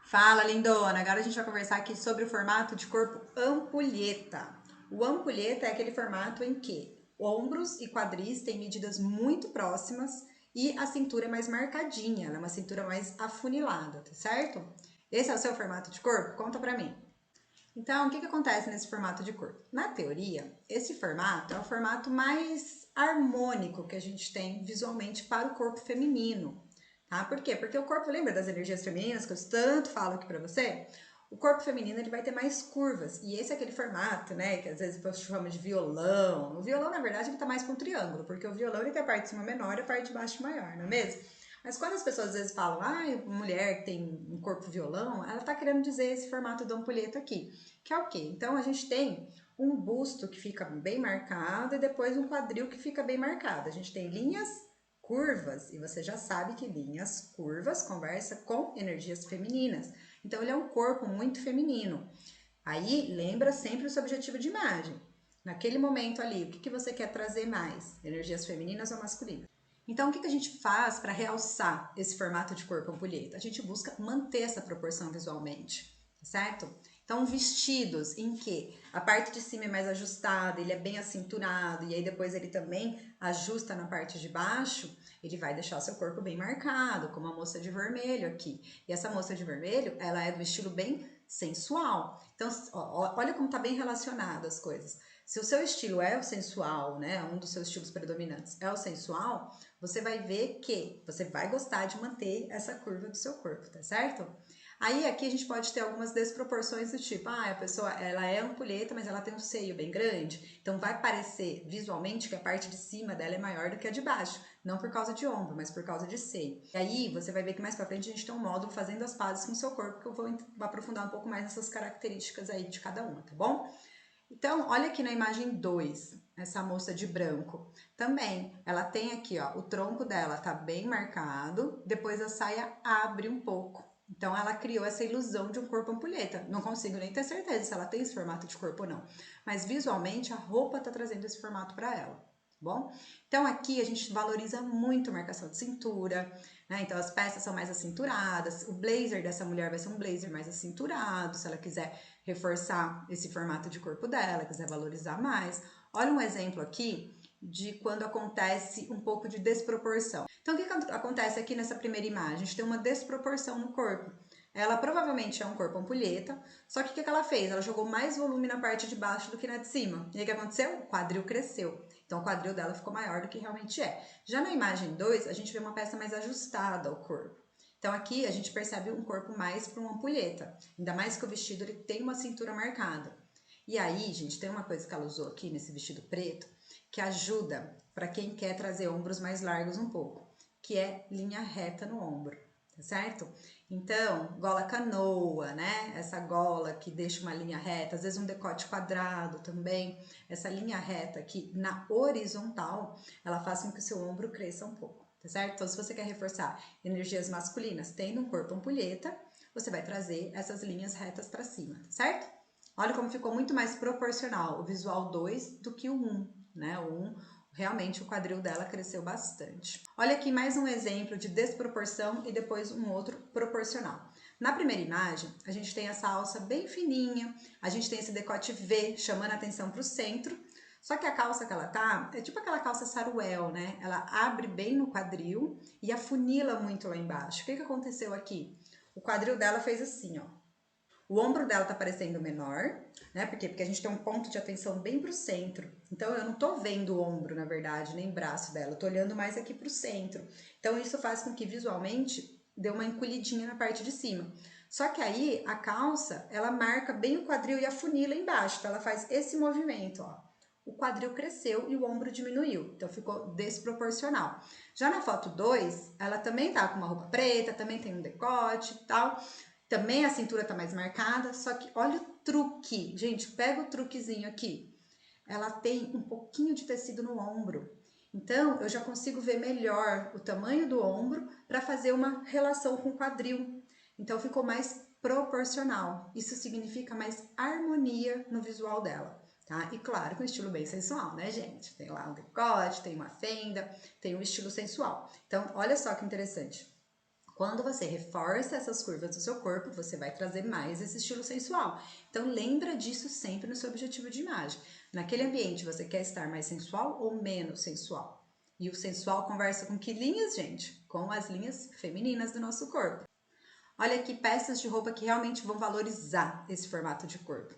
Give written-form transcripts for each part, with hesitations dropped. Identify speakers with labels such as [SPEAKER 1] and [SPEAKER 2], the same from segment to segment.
[SPEAKER 1] Fala, lindona! Agora a gente vai conversar aqui sobre o formato de corpo ampulheta. O ampulheta é aquele formato em que ombros e quadris têm medidas muito próximas e a cintura é mais marcadinha, ela é uma cintura mais afunilada, tá certo? Esse é o seu formato de corpo? Conta pra mim. Então, o que acontece nesse formato de corpo? Na teoria, esse formato é o formato mais harmônico que a gente tem visualmente para o corpo feminino. Tá? Por quê? Porque o corpo, lembra das energias femininas que eu tanto falo aqui pra você? O corpo feminino ele vai ter mais curvas, e esse é aquele formato, né, que às vezes você chama de violão. O violão, na verdade, ele tá mais para um triângulo, porque o violão ele tem a parte de cima menor e a parte de baixo maior, não é mesmo? Mas quando as pessoas às vezes falam, mulher que tem um corpo violão, ela tá querendo dizer esse formato da ampulheta aqui, que é o quê? Então a gente tem um busto que fica bem marcado e depois um quadril que fica bem marcado. A gente tem linhas curvas, e você já sabe que linhas curvas conversa com energias femininas. Então ele é um corpo muito feminino. Aí lembra sempre o seu objetivo de imagem. Naquele momento ali, o que você quer trazer mais? Energias femininas ou masculinas? Então, o que a gente faz para realçar esse formato de corpo ampulheta? A gente busca manter essa proporção visualmente, certo? Então, vestidos em que a parte de cima é mais ajustada, ele é bem acinturado, e aí depois ele também ajusta na parte de baixo, ele vai deixar o seu corpo bem marcado, como a moça de vermelho aqui. E essa moça de vermelho, ela é do estilo bem sensual. Então, olha como tá bem relacionado as coisas. Se o seu estilo é o sensual, né, um dos seus estilos predominantes é o sensual, você vai ver que você vai gostar de manter essa curva do seu corpo, tá certo? Aí aqui a gente pode ter algumas desproporções do tipo, a pessoa ela é ampulheta, mas ela tem um seio bem grande, então vai parecer visualmente que a parte de cima dela é maior do que a de baixo, não por causa de ombro, mas por causa de seio. E aí você vai ver que mais pra frente a gente tem um módulo fazendo as pazes com o seu corpo, que eu vou aprofundar um pouco mais nessas características aí de cada uma, tá bom? Então, olha aqui na imagem 2, essa moça de branco. Também, ela tem aqui, ó, o tronco dela tá bem marcado, depois a saia abre um pouco. Então, ela criou essa ilusão de um corpo ampulheta. Não consigo nem ter certeza se ela tem esse formato de corpo ou não. Mas, visualmente, a roupa tá trazendo esse formato para ela. Bom? Então aqui a gente valoriza muito a marcação de cintura, né? Então as peças são mais acinturadas, o blazer dessa mulher vai ser um blazer mais acinturado, se ela quiser reforçar esse formato de corpo dela, quiser valorizar mais. Olha um exemplo aqui de quando acontece um pouco de desproporção. Então o que acontece aqui nessa primeira imagem? A gente tem uma desproporção no corpo. Ela provavelmente é um corpo ampulheta, só que o que ela fez? Ela jogou mais volume na parte de baixo do que na de cima. E aí o que aconteceu? O quadril cresceu. Então o quadril dela ficou maior do que realmente é. Já na imagem 2, a gente vê uma peça mais ajustada ao corpo. Então aqui a gente percebe um corpo mais para uma ampulheta. Ainda mais que o vestido ele tem uma cintura marcada. E aí, gente, tem uma coisa que ela usou aqui nesse vestido preto que ajuda para quem quer trazer ombros mais largos um pouco, que é linha reta no ombro, tá certo? Então, gola canoa, né? Essa gola que deixa uma linha reta, às vezes um decote quadrado também. Essa linha reta aqui na horizontal, ela faz com que o seu ombro cresça um pouco, tá certo? Então, se você quer reforçar energias masculinas tendo um corpo ampulheta, você vai trazer essas linhas retas para cima, tá certo? Olha como ficou muito mais proporcional o visual 2 do que o 1, né? O 1, realmente o quadril dela cresceu bastante. Olha aqui mais um exemplo de desproporção e depois um outro proporcional. Na primeira imagem, a gente tem essa alça bem fininha, a gente tem esse decote V chamando a atenção para o centro, só que a calça que ela tá é tipo aquela calça saruel, né? Ela abre bem no quadril e afunila muito lá embaixo. O que aconteceu aqui? O quadril dela fez assim, ó. O ombro dela tá parecendo menor, né? Por quê? Porque a gente tem um ponto de atenção bem pro centro. Então, eu não tô vendo o ombro, na verdade, nem braço dela. Eu tô olhando mais aqui pro centro. Então, isso faz com que, visualmente, dê uma encolhidinha na parte de cima. Só que aí, a calça, ela marca bem o quadril e afunila embaixo. Então, ela faz esse movimento, ó. O quadril cresceu e o ombro diminuiu. Então, ficou desproporcional. Já na foto 2, ela também tá com uma roupa preta, também tem um decote e tal. Também a cintura tá mais marcada, só que olha o truque. Gente, pega o truquezinho aqui. Ela tem um pouquinho de tecido no ombro. Então, eu já consigo ver melhor o tamanho do ombro para fazer uma relação com o quadril. Então, ficou mais proporcional. Isso significa mais harmonia no visual dela, tá? E claro, com estilo bem sensual, né, gente? Tem lá um decote, tem uma fenda, tem um estilo sensual. Então, olha só que interessante. Quando você reforça essas curvas do seu corpo, você vai trazer mais esse estilo sensual. Então lembra disso sempre no seu objetivo de imagem. Naquele ambiente você quer estar mais sensual ou menos sensual? E o sensual conversa com que linhas, gente? Com as linhas femininas do nosso corpo. Olha aqui peças de roupa que realmente vão valorizar esse formato de corpo.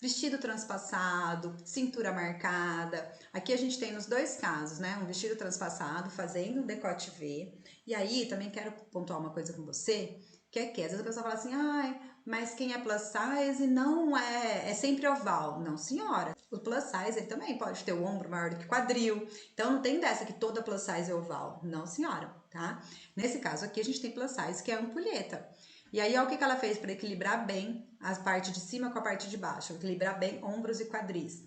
[SPEAKER 1] Vestido transpassado, cintura marcada. Aqui a gente tem nos dois casos, né? Um vestido transpassado fazendo um decote V. E aí também quero pontuar uma coisa com você, que é que às vezes a pessoa fala assim, ai, mas quem é plus size não é sempre oval. Não, senhora. O plus size ele também pode ter o ombro maior do que o quadril. Então não tem dessa que toda plus size é oval. Não, senhora, tá? Nesse caso aqui a gente tem plus size que é a ampulheta. E aí, olha o que ela fez para equilibrar bem a parte de cima com a parte de baixo. Equilibrar bem ombros e quadris.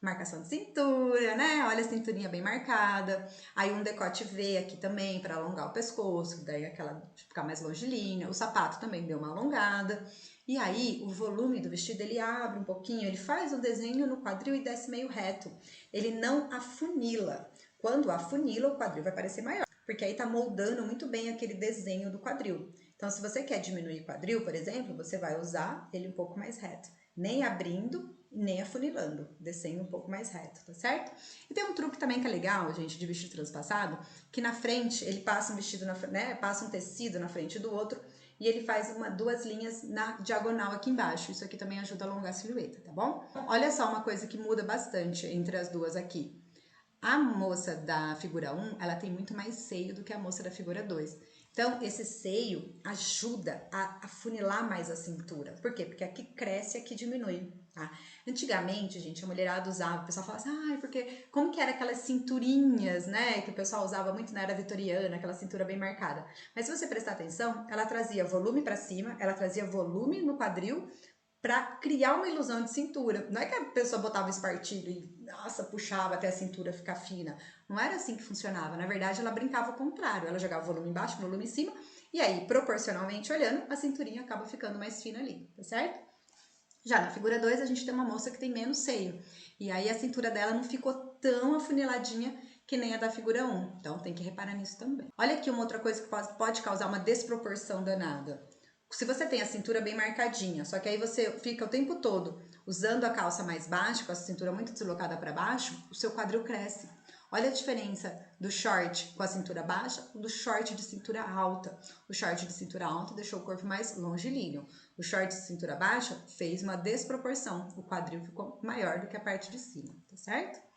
[SPEAKER 1] Marcação de cintura, né? Olha a cinturinha bem marcada. Aí um decote V aqui também para alongar o pescoço, daí aquela ficar mais longilínea. O sapato também deu uma alongada. E aí o volume do vestido ele abre um pouquinho, ele faz o desenho no quadril e desce meio reto. Ele não afunila. Quando afunila, o quadril vai parecer maior, porque aí tá moldando muito bem aquele desenho do quadril. Então, se você quer diminuir o quadril, por exemplo, você vai usar ele um pouco mais reto. Nem abrindo, nem afunilando, descendo um pouco mais reto, tá certo? E tem um truque também que é legal, gente, de vestido transpassado, que na frente ele passa um vestido, passa um tecido na frente do outro e ele faz duas linhas na diagonal aqui embaixo. Isso aqui também ajuda a alongar a silhueta, tá bom? Olha só uma coisa que muda bastante entre as duas aqui. A moça da figura 1, ela tem muito mais seio do que a moça da figura 2. Então, esse seio ajuda a afunilar mais a cintura. Por quê? Porque aqui cresce e aqui diminui, tá? Antigamente, gente, a mulherada usava, o pessoal falava assim, porque como que era aquelas cinturinhas, né? Que o pessoal usava muito na era vitoriana, aquela cintura bem marcada. Mas se você prestar atenção, ela trazia volume para cima, ela trazia volume no quadril, para criar uma ilusão de cintura. Não é que a pessoa botava o espartilho e, nossa, puxava até a cintura ficar fina. Não era assim que funcionava. Na verdade, ela brincava ao contrário. Ela jogava volume embaixo, volume em cima. E aí, proporcionalmente olhando, a cinturinha acaba ficando mais fina ali, tá certo? Já na figura 2, a gente tem uma moça que tem menos seio. E aí, a cintura dela não ficou tão afuniladinha que nem a da figura 1. Então, tem que reparar nisso também. Olha aqui uma outra coisa que pode causar uma desproporção danada. Se você tem a cintura bem marcadinha, só que aí você fica o tempo todo usando a calça mais baixa, com a cintura muito deslocada para baixo, o seu quadril cresce. Olha a diferença do short com a cintura baixa do short de cintura alta. O short de cintura alta deixou o corpo mais longilíneo. O short de cintura baixa fez uma desproporção. O quadril ficou maior do que a parte de cima, tá certo?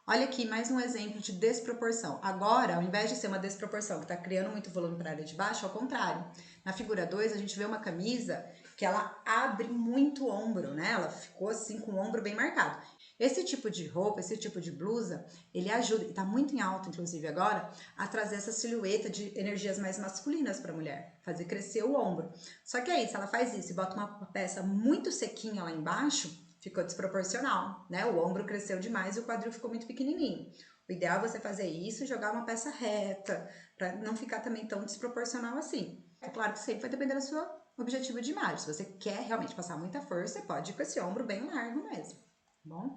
[SPEAKER 1] Olha aqui mais um exemplo de desproporção. Agora, ao invés de ser uma desproporção que está criando muito volume para a área de baixo, ao contrário. Na figura 2, a gente vê uma camisa que ela abre muito o ombro, né? Ela ficou assim com o ombro bem marcado. Esse tipo de roupa, esse tipo de blusa, ele ajuda, e está muito em alta, inclusive agora, a trazer essa silhueta de energias mais masculinas para a mulher, fazer crescer o ombro. Só que aí, se ela faz isso e bota uma peça muito sequinha lá embaixo, ficou desproporcional, né? O ombro cresceu demais e o quadril ficou muito pequenininho. O ideal é você fazer isso e jogar uma peça reta, para não ficar também tão desproporcional assim. É claro que sempre vai depender do seu objetivo de imagem. Se você quer realmente passar muita força, você pode ir com esse ombro bem largo mesmo, tá bom?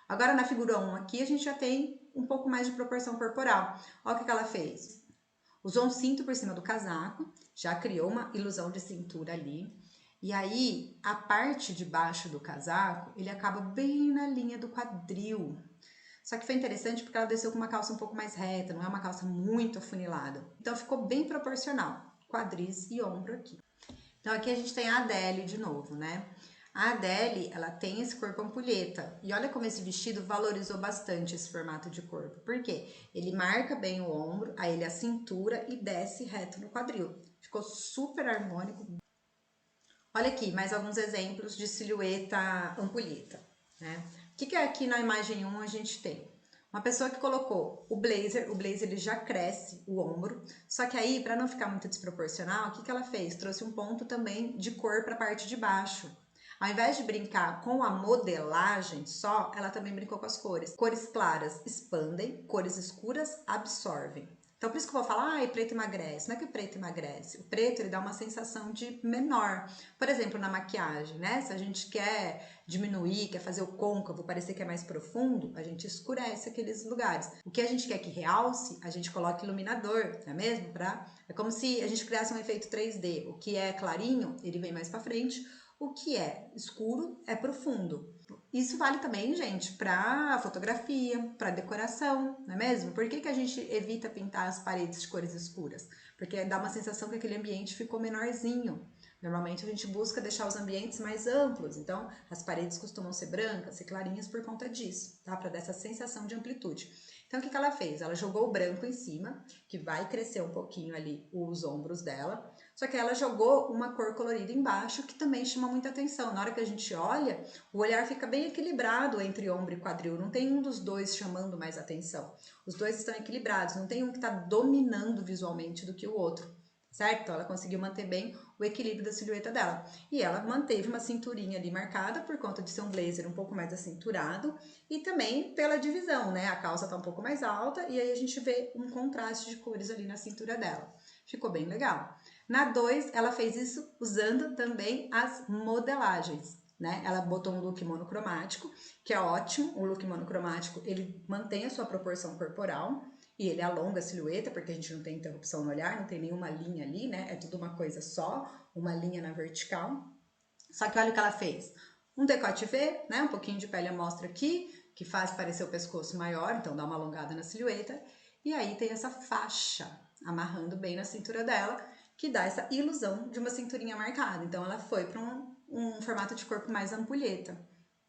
[SPEAKER 1] Agora na figura 1 aqui a gente já tem um pouco mais de proporção corporal. Olha o que ela fez. Usou um cinto por cima do casaco, já criou uma ilusão de cintura ali. E aí, a parte de baixo do casaco, ele acaba bem na linha do quadril. Só que foi interessante porque ela desceu com uma calça um pouco mais reta, não é uma calça muito afunilada. Então, ficou bem proporcional, quadris e ombro aqui. Então, aqui a gente tem a Adele de novo, né? A Adele, ela tem esse corpo ampulheta. E olha como esse vestido valorizou bastante esse formato de corpo. Por quê? Ele marca bem o ombro, aí ele a cintura e desce reto no quadril. Ficou super harmônico. Olha aqui, mais alguns exemplos de silhueta ampulheta, né? O que é aqui na imagem 1 a gente tem? Uma pessoa que colocou o blazer ele já cresce o ombro, só que aí, para não ficar muito desproporcional, o que ela fez? Trouxe um ponto também de cor para a parte de baixo. Ao invés de brincar com a modelagem só, ela também brincou com as cores. Cores claras expandem, cores escuras absorvem. Então, por isso que eu vou falar, ai, preto emagrece. Não é que o preto emagrece. O preto, ele dá uma sensação de menor. Por exemplo, na maquiagem, né? Se a gente quer diminuir, quer fazer o côncavo, parecer que é mais profundo, a gente escurece aqueles lugares. O que a gente quer que realce, a gente coloca iluminador, não é mesmo? É como se a gente criasse um efeito 3D. O que é clarinho, ele vem mais para frente. O que é escuro é profundo. Isso vale também, gente, para fotografia, para decoração, não é mesmo? Por que a gente evita pintar as paredes de cores escuras? Porque dá uma sensação que aquele ambiente ficou menorzinho. Normalmente a gente busca deixar os ambientes mais amplos, então as paredes costumam ser brancas, ser clarinhas por conta disso, tá? Para dar essa sensação de amplitude. Então o que ela fez? Ela jogou o branco em cima, que vai crescer um pouquinho ali os ombros dela, só que ela jogou uma cor colorida embaixo que também chama muita atenção. Na hora que a gente olha, o olhar fica bem equilibrado entre ombro e quadril, não tem um dos dois chamando mais atenção. Os dois estão equilibrados, não tem um que está dominando visualmente do que o outro, certo? Então ela conseguiu manter bem o equilíbrio da silhueta dela. E ela manteve uma cinturinha ali marcada por conta de ser um blazer um pouco mais acinturado e também pela divisão, né? A calça tá um pouco mais alta e aí a gente vê um contraste de cores ali na cintura dela. Ficou bem legal. Na 2, ela fez isso usando também as modelagens, né? Ela botou um look monocromático, que é ótimo. O look monocromático, ele mantém a sua proporção corporal e ele alonga a silhueta, porque a gente não tem interrupção no olhar, não tem nenhuma linha ali, né? É tudo uma coisa só, uma linha na vertical. Só que olha o que ela fez. Um decote V, né? Um pouquinho de pele à mostra aqui, que faz parecer o pescoço maior, então dá uma alongada na silhueta. E aí tem essa faixa amarrando bem na cintura dela, que dá essa ilusão de uma cinturinha marcada. Então ela foi para um formato de corpo mais ampulheta,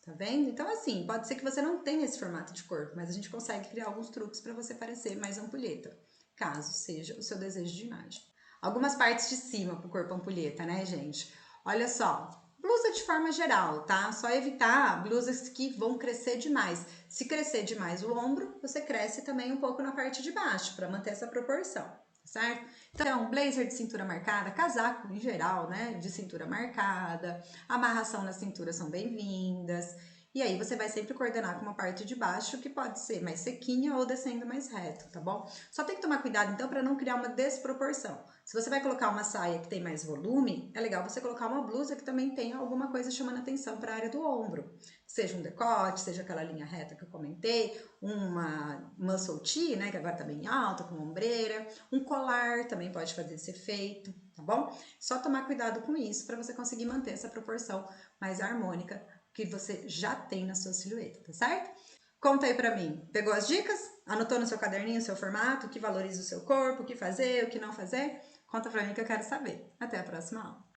[SPEAKER 1] tá vendo? Então assim, pode ser que você não tenha esse formato de corpo, mas a gente consegue criar alguns truques para você parecer mais ampulheta, caso seja o seu desejo de imagem. Algumas partes de cima pro corpo ampulheta, né, gente? Olha só, blusa de forma geral, tá? Só evitar blusas que vão crescer demais. Se crescer demais o ombro, você cresce também um pouco na parte de baixo, para manter essa proporção, certo? Então, blazer de cintura marcada, casaco em geral, né? De cintura marcada, amarração na cintura são bem-vindas. E aí você vai sempre coordenar com uma parte de baixo que pode ser mais sequinha ou descendo mais reto, tá bom? Só tem que tomar cuidado então para não criar uma desproporção. Se você vai colocar uma saia que tem mais volume, é legal você colocar uma blusa que também tenha alguma coisa chamando atenção para a área do ombro. Seja um decote, seja aquela linha reta que eu comentei, uma muscle tee, né, que agora tá bem alta, com ombreira, um colar também pode fazer esse efeito, tá bom? Só tomar cuidado com isso para você conseguir manter essa proporção mais harmônica que você já tem na sua silhueta, tá certo? Conta aí pra mim, pegou as dicas? Anotou no seu caderninho o seu formato, o que valoriza o seu corpo, o que fazer, o que não fazer? Conta pra mim que eu quero saber. Até a próxima aula.